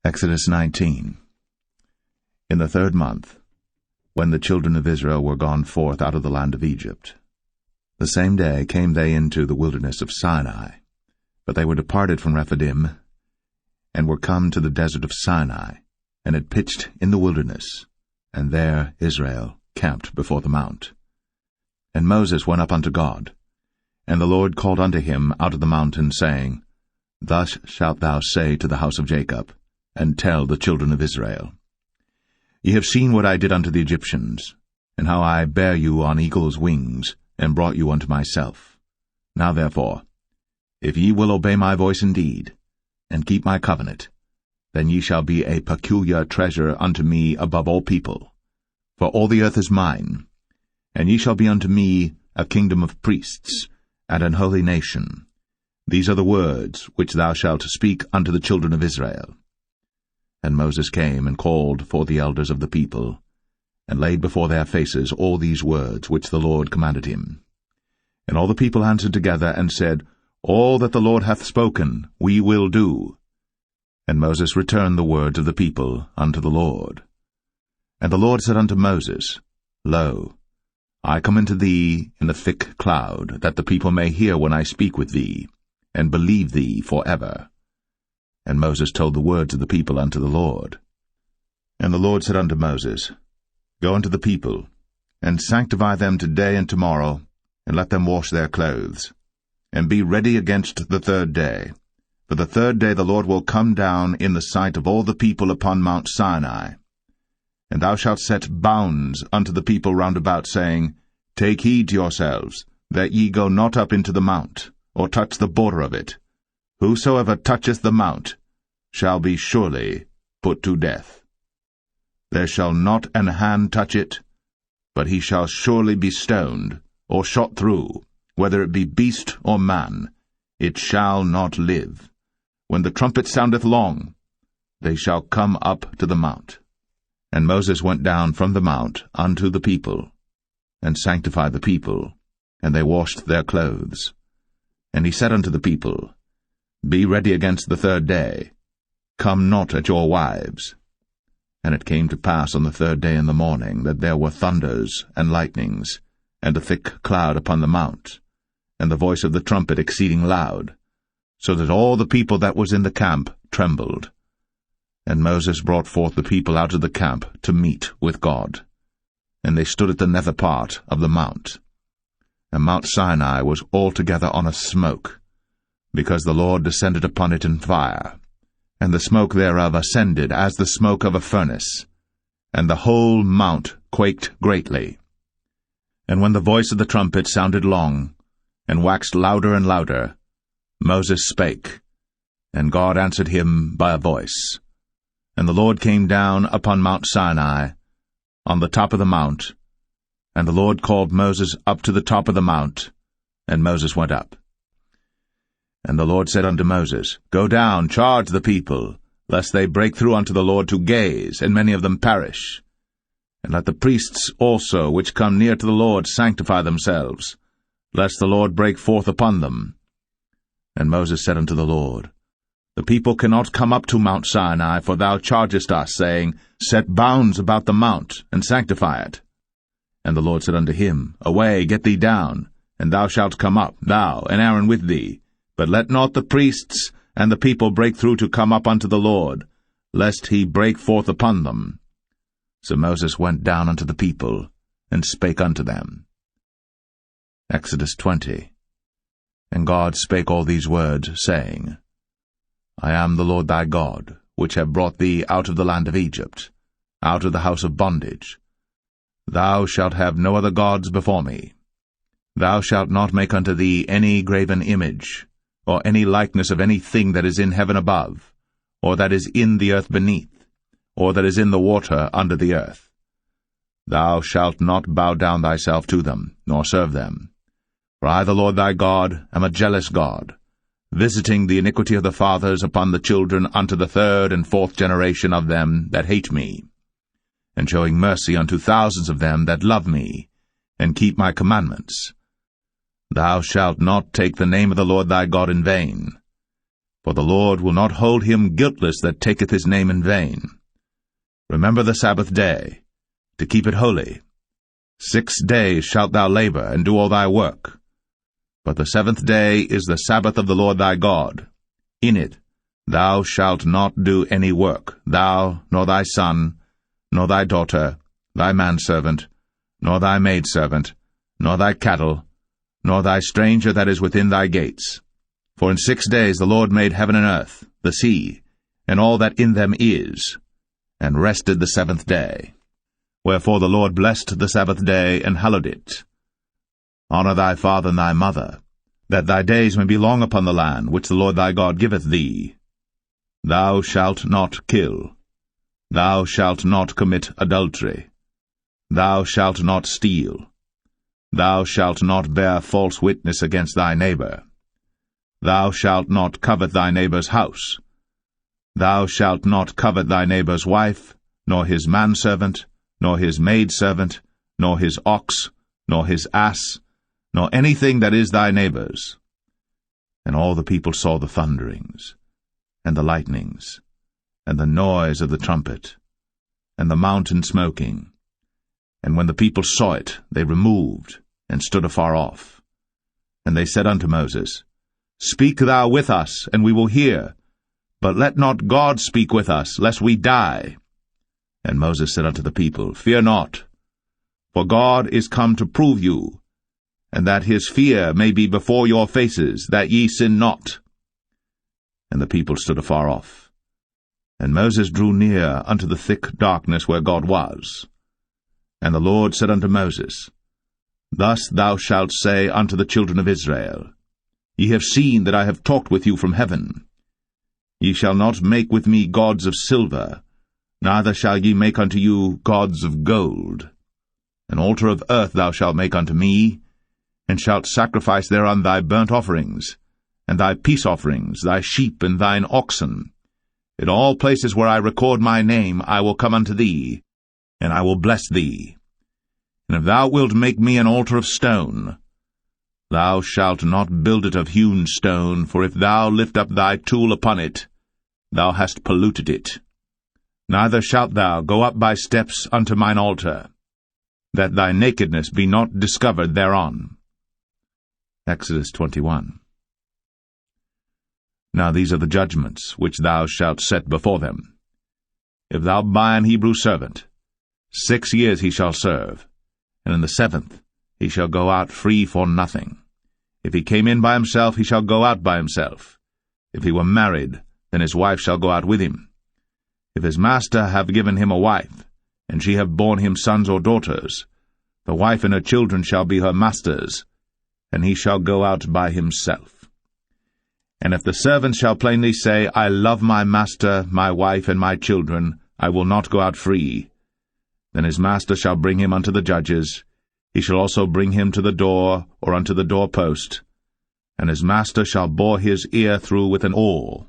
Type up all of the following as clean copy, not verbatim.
Exodus 19. In the 3rd month, when the children of Israel were gone forth out of the land of Egypt, the same day came they into the wilderness of Sinai. But they were departed from Rephidim, and were come to the desert of Sinai, and had pitched in the wilderness, and there Israel camped before the mount. And Moses went up unto God, and the Lord called unto him out of the mountain, saying, Thus shalt thou say to the house of Jacob, and tell the children of Israel, Ye have seen what I did unto the Egyptians, and how I bare you on eagle's wings, and brought you unto myself. Now therefore, if ye will obey my voice indeed, and keep my covenant, then ye shall be a peculiar treasure unto me above all people. For all the earth is mine, and ye shall be unto me a kingdom of priests, and an holy nation. These are the words which thou shalt speak unto the children of Israel. And Moses came and called for the elders of the people, and laid before their faces all these words which the Lord commanded him. And all the people answered together, and said, All that the Lord hath spoken we will do. And Moses returned the words of the people unto the Lord. And the Lord said unto Moses, Lo, I come unto thee in the thick cloud, that the people may hear when I speak with thee, and believe thee for ever. And Moses told the words of the people unto the Lord. And the Lord said unto Moses, Go unto the people, and sanctify them today and tomorrow, and let them wash their clothes, and be ready against the 3rd day. For the 3rd day the Lord will come down in the sight of all the people upon Mount Sinai. And thou shalt set bounds unto the people round about, saying, Take heed to yourselves, that ye go not up into the mount, or touch the border of it. Whosoever toucheth the mount shall be surely put to death. There shall not an hand touch it, but he shall surely be stoned, or shot through, whether it be beast or man. It shall not live. When the trumpet soundeth long, they shall come up to the mount. And Moses went down from the mount unto the people, and sanctified the people, and they washed their clothes. And he said unto the people, Be ready against the 3rd day. Come not at your wives. And it came to pass on the 3rd day in the morning, that there were thunders and lightnings, and a thick cloud upon the mount, and the voice of the trumpet exceeding loud, so that all the people that was in the camp trembled. And Moses brought forth the people out of the camp to meet with God. And they stood at the nether part of the mount. And Mount Sinai was altogether on a smoke, because the Lord descended upon it in fire, and the smoke thereof ascended as the smoke of a furnace, and the whole mount quaked greatly. And when the voice of the trumpet sounded long, and waxed louder and louder, Moses spake, and God answered him by a voice. And the Lord came down upon Mount Sinai, on the top of the mount, and the Lord called Moses up to the top of the mount, and Moses went up. And the Lord said unto Moses, Go down, charge the people, lest they break through unto the Lord to gaze, and many of them perish. And let the priests also which come near to the Lord sanctify themselves, lest the Lord break forth upon them. And Moses said unto the Lord, The people cannot come up to Mount Sinai, for thou chargest us, saying, Set bounds about the mount, and sanctify it. And the Lord said unto him, Away, get thee down, and thou shalt come up, thou and Aaron with thee. But let not the priests and the people break through to come up unto the Lord, lest he break forth upon them. So Moses went down unto the people, and spake unto them. Exodus 20. And God spake all these words, saying, I am the Lord thy God, which have brought thee out of the land of Egypt, out of the house of bondage. Thou shalt have no other gods before me. Thou shalt not make unto thee any graven image, or any likeness of any thing that is in heaven above, or that is in the earth beneath, or that is in the water under the earth. Thou shalt not bow down thyself to them, nor serve them. For I, the Lord thy God, am a jealous God, visiting the iniquity of the fathers upon the children unto the 3rd and 4th generation of them that hate me, and showing mercy unto thousands of them that love me, and keep my commandments. Thou shalt not take the name of the Lord thy God in vain. For the Lord will not hold him guiltless that taketh his name in vain. Remember the Sabbath day, to keep it holy. 6 days shalt thou labor, and do all thy work. But the 7th day is the Sabbath of the Lord thy God. In it thou shalt not do any work, thou, nor thy son, nor thy daughter, thy manservant, nor thy maidservant, nor thy cattle, nor thy stranger that is within thy gates. For in 6 days the Lord made heaven and earth, the sea, and all that in them is, and rested the 7th day. Wherefore the Lord blessed the Sabbath day, and hallowed it. Honor thy father and thy mother, that thy days may be long upon the land which the Lord thy God giveth thee. Thou shalt not kill. Thou shalt not commit adultery. Thou shalt not steal. Thou shalt not bear false witness against thy neighbor. Thou shalt not covet thy neighbor's house. Thou shalt not covet thy neighbor's wife, nor his manservant, nor his maidservant, nor his ox, nor his ass, nor anything that is thy neighbor's. And all the people saw the thunderings, and the lightnings, and the noise of the trumpet, and the mountain smoking. And when the people saw it, they removed, and stood afar off. And they said unto Moses, Speak thou with us, and we will hear. But let not God speak with us, lest we die. And Moses said unto the people, Fear not, for God is come to prove you, and that his fear may be before your faces, that ye sin not. And the people stood afar off. And Moses drew near unto the thick darkness where God was. And the Lord said unto Moses, Thus thou shalt say unto the children of Israel, Ye have seen that I have talked with you from heaven. Ye shall not make with me gods of silver, neither shall ye make unto you gods of gold. An altar of earth thou shalt make unto me, and shalt sacrifice thereon thy burnt offerings, and thy peace offerings, thy sheep and thine oxen. In all places where I record my name I will come unto thee, and I will bless thee. And if thou wilt make me an altar of stone, thou shalt not build it of hewn stone, for if thou lift up thy tool upon it, thou hast polluted it. Neither shalt thou go up by steps unto mine altar, that thy nakedness be not discovered thereon. Exodus 21. Now these are the judgments which thou shalt set before them. If thou buy an Hebrew servant, 6 years he shall serve, and in the 7th he shall go out free for nothing. If he came in by himself, he shall go out by himself. If he were married, then his wife shall go out with him. If his master have given him a wife, and she have borne him sons or daughters, the wife and her children shall be her master's, and he shall go out by himself. And if the servant shall plainly say, I love my master, my wife, and my children, I will not go out free, then his master shall bring him unto the judges. He shall also bring him to the door, or unto the doorpost, and his master shall bore his ear through with an awl,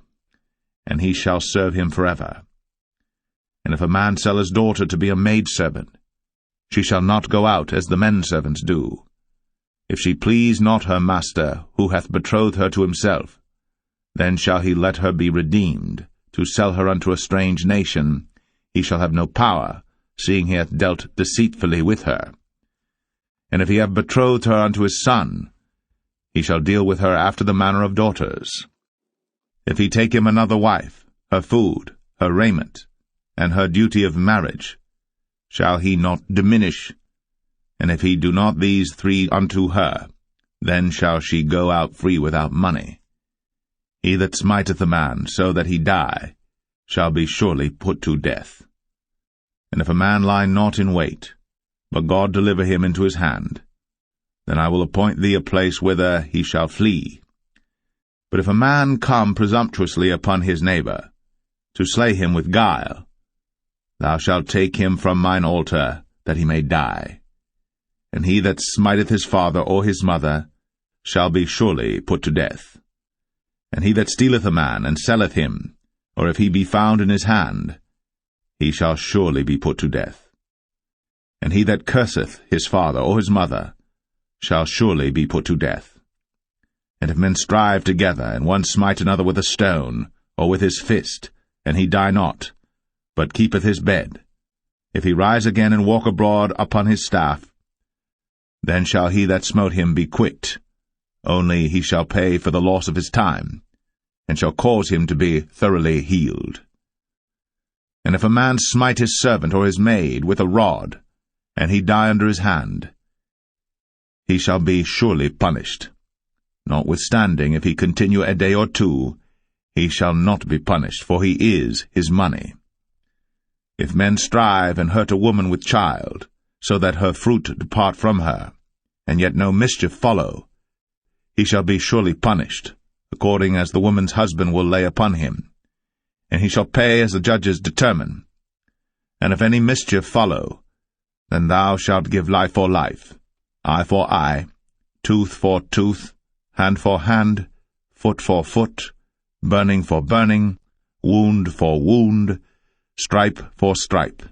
and he shall serve him forever. And if a man sell his daughter to be a maidservant, she shall not go out as the men servants do. If she please not her master, who hath betrothed her to himself, then shall he let her be redeemed, to sell her unto a strange nation. He shall have no power, seeing he hath dealt deceitfully with her. And if he have betrothed her unto his son, he shall deal with her after the manner of daughters. If he take him another wife, her food, her raiment, and her duty of marriage, shall he not diminish? And if he do not these 3 unto her, then shall she go out free without money. He that smiteth a man so that he die shall be surely put to death. And if a man lie not in wait, but God deliver him into his hand, then I will appoint thee a place whither he shall flee. But if a man come presumptuously upon his neighbor, to slay him with guile, thou shalt take him from mine altar, that he may die. And he that smiteth his father or his mother shall be surely put to death. And he that stealeth a man, and selleth him, or if he be found in his hand, he shall surely be put to death. And he that curseth his father or his mother shall surely be put to death. And if men strive together, and one smite another with a stone, or with his fist, and he die not, but keepeth his bed, if he rise again and walk abroad upon his staff, then shall he that smote him be quit, only he shall pay for the loss of his time, and shall cause him to be thoroughly healed. And if a man smite his servant or his maid with a rod, and he die under his hand, he shall be surely punished. Notwithstanding, if he continue a day or two, he shall not be punished, for he is his money. If men strive and hurt a woman with child, so that her fruit depart from her, and yet no mischief follow, he shall be surely punished, according as the woman's husband will lay upon him, and he shall pay as the judges determine. And if any mischief follow, then thou shalt give life for life, eye for eye, tooth for tooth, hand for hand, foot for foot, burning for burning, wound for wound, stripe for stripe.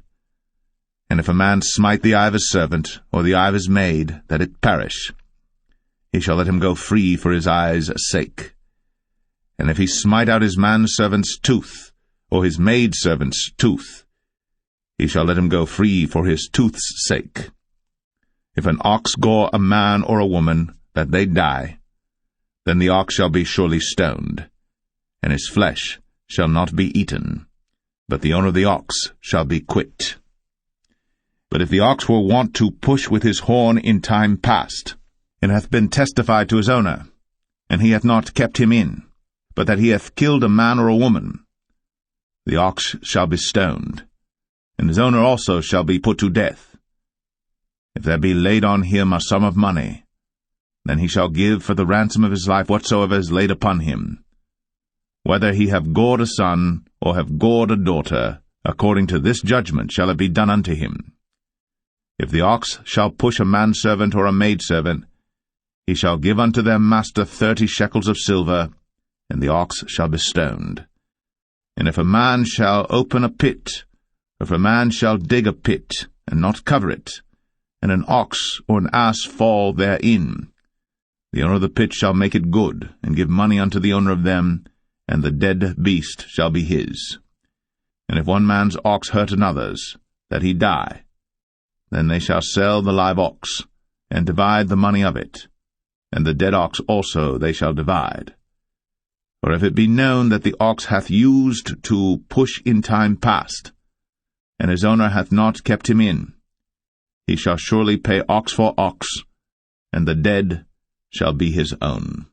And if a man smite the eye of his servant, or the eye of his maid, that it perish, he shall let him go free for his eye's sake. And if he smite out his manservant's tooth, or his maidservant's tooth, he shall let him go free for his tooth's sake. If an ox gore a man or a woman, that they die, then the ox shall be surely stoned, and his flesh shall not be eaten, but the owner of the ox shall be quit. But if the ox were wont to push with his horn in time past, and hath been testified to his owner, and he hath not kept him in, but that he hath killed a man or a woman, the ox shall be stoned, and his owner also shall be put to death. If there be laid on him a sum of money, then he shall give for the ransom of his life whatsoever is laid upon him, whether he have gored a son, or have gored a daughter, according to this judgment shall it be done unto him. If the ox shall push a manservant or a maidservant, he shall give unto their master 30 shekels of silver, and the ox shall be stoned. And if a man shall open a pit, or if a man shall dig a pit, and not cover it, and an ox or an ass fall therein, the owner of the pit shall make it good, and give money unto the owner of them, and the dead beast shall be his. And if one man's ox hurt another's, that he die, then they shall sell the live ox, and divide the money of it, and the dead ox also they shall divide. For if it be known that the ox hath used to push in time past, and his owner hath not kept him in, he shall surely pay ox for ox, and the dead shall be his own.